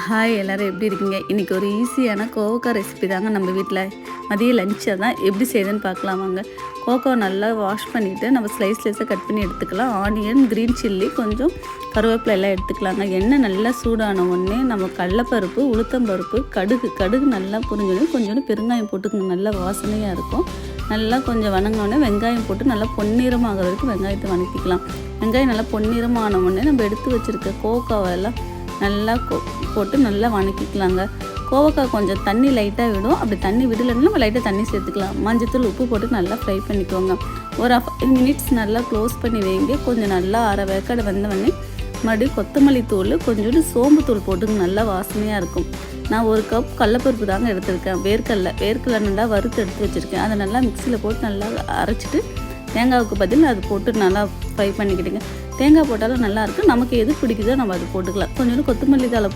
Hi எல்லோரும் எப்படி இருக்கீங்க? இன்றைக்கி ஒரு ஈஸியான கோவக்காய் ரெசிபி தாங்க நம்ம வீட்டில் மதிய லஞ்சை தான் எப்படி செய்யுதுன்னு பார்க்கலாம் வாங்க. கோவக்காவை நல்லா வாஷ் பண்ணிவிட்டு நம்ம ஸ்லைஸாக கட் பண்ணி எடுத்துக்கலாம். ஆனியன், க்ரீன் சில்லி, கொஞ்சம் கருவேப்பிலை எல்லாம் எடுத்துக்கலாங்க. எண்ணெய் நல்லா சூடான உடனே நம்ம கடலைப்பருப்பு, உளுத்தம்பருப்பு, கடுகு நல்லா புரிஞ்சோடனே கொஞ்சோண்டு பெருங்காயம் போட்டுக்கணும். நல்லா வாசனையாக இருக்கும். நல்லா கொஞ்சம் வணங்கினோடனே வெங்காயம் போட்டு நல்லா பொன்னிறமாகிற வரைக்கும் வெங்காயத்தை வணக்கிக்கலாம். வெங்காயம் நல்லா பொன்னிறமான உடனே நம்ம எடுத்து வச்சுருக்க கோவக்காவெல்லாம் நல்லா போட்டு நல்லா வணக்கிக்கலாங்க. கோவக்காய் கொஞ்சம் தண்ணி லைட்டாக விடும். அப்படி தண்ணி விடலைன்னா நம்ம லைட்டாக தண்ணி சேர்த்துக்கலாம். மஞ்சத்தூள், உப்பு போட்டு நல்லா ஃப்ரை பண்ணிக்கோங்க. ஒரு 5 மினிட்ஸ் நல்லா க்ளோஸ் பண்ணி வைங்க. கொஞ்சம் நல்லா அரை வேக்காடு வந்தவொடனே மறுபடியும் கொத்தமல்லி தூள், கொஞ்சோண்டு சோம்பு தூள் போட்டுங்க. நல்லா வாசனையாக இருக்கும். நான் 1 கப் கடலைப்பருப்பு தாங்க எடுத்திருக்கேன். வேர்க்கடலை நல்லா வறுத்து எடுத்து வச்சுருக்கேன். அதை நல்லா மிக்சியில் போட்டு நல்லா அரைச்சிட்டு தேங்காவுக்கு பதில் அது போட்டு நல்லா ஃப்ரை பண்ணிக்கிட்டுங்க. தேங்காய் போட்டாலும் நல்லாயிருக்கும். நமக்கு எது பிடிக்குதோ நம்ம அது போட்டுக்கலாம். கொஞ்சோண்டு கொத்தமல்லி தழை